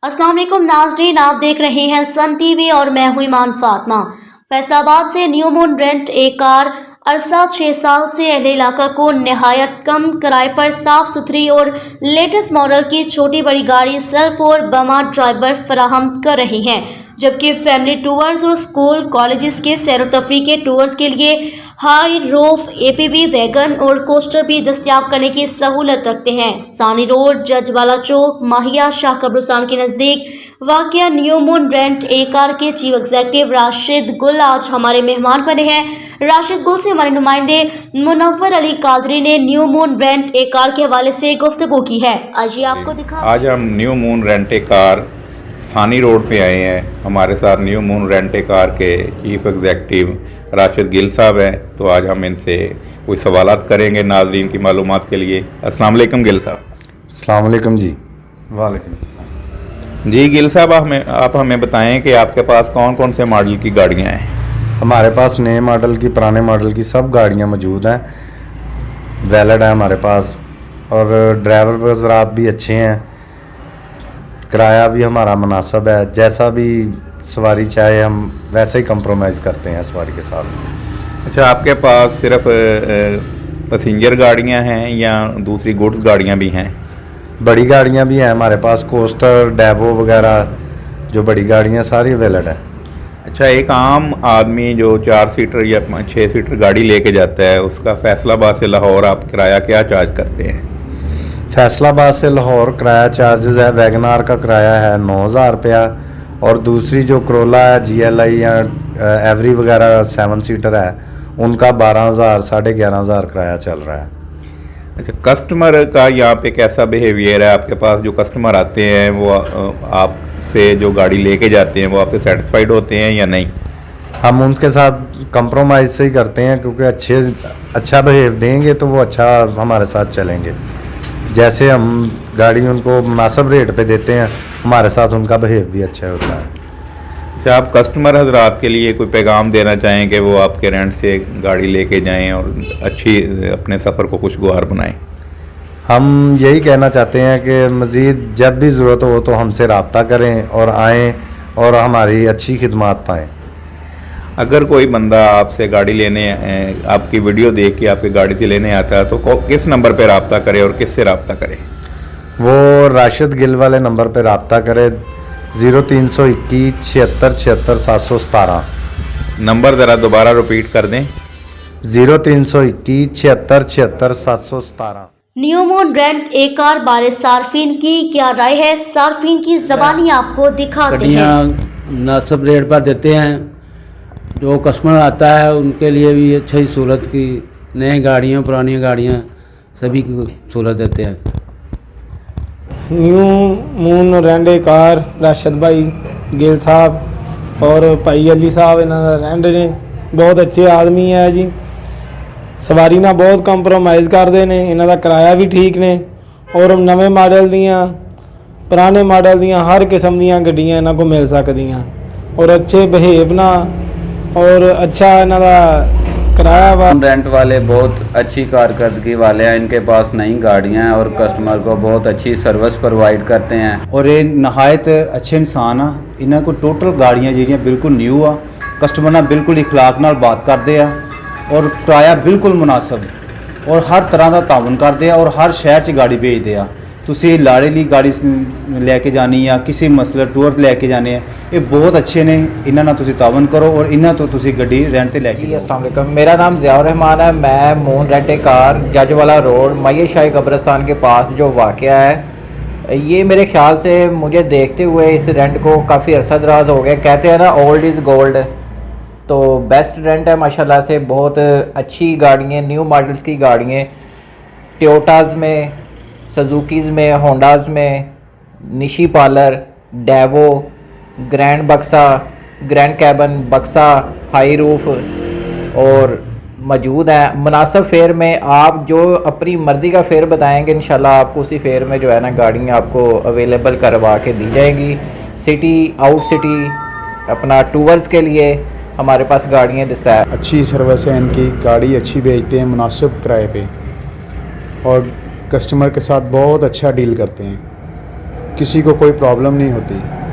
अस्सलाम वालेकुम नाज़रीन, आप देख रहे हैं सन टीवी और मैं हूं ईमान फातिमा। फैसलाबाद से न्यू मून रेंट एक कार अरसा 6 साल से अहले इलाका को नहायत कम किराए पर साफ सुथरी और लेटेस्ट मॉडल की छोटी बड़ी गाड़ी सेल्फ और बमा ड्राइवर फराहम कर रही हैं, जबकि फैमिली टूर्स और स्कूल कॉलेजेस के सैर तफरी के टूर्स के लिए हाई रूफ एपीवी वैगन और कोस्टर भी दस्तयाब करने की सहूलत रखते हैं। सानी रोड, जजवाला चौक, माहिया शाह कब्रिस्तान के नज़दीक वाक़या new moon rent a car के चीफ एग्जीक्यूटिव राशिद गुल आज हमारे मेहमान बने हैं। राशिद गुल से हमारे नुमाइंदे मुनव्वर अली कादरी ने new moon rent a car के हवाले से गुफ्तगू की है। आइए आपको दिखा। आज हम new moon rent a car सानी रोड पे आए हैं। हमारे साथ new moon rent a car के चीफ एग्जीक्यूटिव राशिद गिल साहब हैं, तो आज हम इनसे कोई सवालात करेंगे नाज़रीन की मालूमात के लिए। अस्सलाम वालेकुम गिल साहब। अस्सलाम वालेकुम जी। वालेकुम जी गिल साहब, आप हमें बताएं कि आपके पास कौन कौन से मॉडल की गाड़ियां हैं। हमारे पास नए मॉडल की, पुराने मॉडल की सब गाड़ियां मौजूद हैं। वैलिड है हमारे पास और ड्राइवर हज़रात भी अच्छे हैं। किराया भी हमारा मुनासिब है, जैसा भी सवारी चाहे हम वैसे ही कंप्रोमाइज़ करते हैं सवारी के साथ। अच्छा, आपके पास सिर्फ पैसेंजर गाड़ियां हैं या दूसरी गुड्स गाड़ियां भी हैं? बड़ी गाड़ियां भी हैं हमारे पास, कोस्टर, डेवो वगैरह जो बड़ी गाड़ियां सारी वैलिड है। अच्छा, एक आम आदमी जो 4 सीटर या 6 सीटर गाड़ी लेके जाता है, उसका फैसलाबाद से लाहौर आप किराया क्या चार्ज करते हैं? फैसलाबाद से लाहौर किराया चार्जेस है, वैगनार का किराया है 9,000 रुपया, और दूसरी जो करोला है, GLI या एवरी वगैरह 7 सीटर है, उनका 12,000 11,500 किराया चल रहा है। अच्छा, कस्टमर का यहाँ पे कैसा बिहेवियर है? आपके पास जो कस्टमर आते हैं वो आपसे जो गाड़ी लेके जाते हैं वो आपसे सेटिस्फाइड होते हैं या नहीं? हम उनके साथ कंप्रोमाइज़ से ही करते हैं, क्योंकि अच्छा बिहेव देंगे तो वो अच्छा हमारे साथ चलेंगे। जैसे हम गाड़ी उनको मुनासिब रेट पे देते हैं, हमारे साथ उनका बिहेव भी अच्छा होता है। अच्छा, आप कस्टमर हजरात के लिए कोई पैगाम देना चाहें कि वो आपके रेंट से गाड़ी लेके जाएं और अच्छी अपने सफ़र को खुशगवार बनाएं? हम यही कहना चाहते हैं कि मज़ीद जब भी ज़रूरत हो तो हमसे रब्ता करें और आएँ और हमारी अच्छी खिदमत पाएँ। अगर कोई बंदा आपसे गाड़ी लेने, आपकी वीडियो देख के आपकी गाड़ी से लेने आता है, तो किस नंबर पर रब्ता करे और किससे रब्ता करे? वो राशिद गिल वाले नंबर पर रब्ता करे, 0321 76 76 717। नंबर ज़रा दोबारा रिपीट कर दें। 0321 76 76 717। New moon rent a car बारे सार्फिन की क्या राय है? सार्फिन की ज़बानी आपको दिखाते हैं। मुनासिब रेट पर देते हैं, जो कस्टमर आता है उनके लिए भी अच्छी सहूलत की, नई गाड़ियाँ पुरानी गाड़ियाँ सभी की सहूलत देते हैं। New moon rent a car Rashid भाई गिल साहब और भाई अली साहब इन्हों का रेंट ने बहुत अच्छे आदमी है जी। सवारी ना बहुत कंप्रोमाइज़ करते हैं, इन्हों का किराया भी ठीक ने, और नवे मॉडल दियाँ पुराने मॉडल दियाँ हर किस्म दियाँ गड्डियाँ इन्हों को मिल सकदियाँ, और अच्छे बिहेव ना और अच्छा इन्हों का किराया वा। रेंट वाले बहुत अच्छी कारकर्दगी वाले हैं, इनके पास नई गाड़ियां हैं और कस्टमर को बहुत अच्छी सर्विस प्रोवाइड करते हैं। और ये नहायत अच्छे इंसान आ, इन्हों को टोटल गाड़ियां जी बिल्कुल न्यू आ, कस्टमर ना बिल्कुल इखलाक नाल बात करते हैं और किराया बिल्कुल मुनासिब और हर तरह का तावन करते हैं और हर शहर च गाड़ी भेजते हैं। तुसी लाड़े ली गाड़ी लैके जानी या किसी मसले टूर लैके जाने, ये बहुत अच्छे ने, इन्होंने तुसी तावन करो और इन्हों तो तुसी गड्डी रेंट ते लैके जाओ। अस्सलाम वालेकुम, मेरा नाम ज़ियाउर रहमान है। मैं Moon rent a car Jajwala road Mahiya Shah कब्रिस्तान के पास जो वाक़या है, ये मेरे ख्याल से मुझे देखते हुए इस रेंट को काफ़ी अरसा दराज हो गया। कहते हैं ना ओल्ड इज़ गोल्ड, तो बेस्ट रेंट है माशाल्लाह से। बहुत अच्छी गाड़ियाँ, न्यू मॉडल्स की गाड़ियाँ टोयोटाज़ में, सुजुकीज़ में, होंडाज़ में, निशी पार्लर, डेवो, ग्रैंड बक्सा, ग्रैंड कैबन बक्सा, हाई रूफ और मौजूद है। मुनासिब फेयर में आप जो अपनी मर्ज़ी का फेयर बताएंगे, इंशाल्लाह आपको उसी फेयर में जो है ना गाड़ियाँ आपको अवेलेबल करवा के दी जाएंगी। सिटी आउट सिटी अपना टूर्स के लिए हमारे पास गाड़ियाँ दस्तार। अच्छी सर्विस है इनकी, गाड़ी अच्छी भेजते हैं मुनासिब किराए पे और कस्टमर के साथ बहुत अच्छा डील करते हैं। किसी को कोई प्रॉब्लम नहीं होती।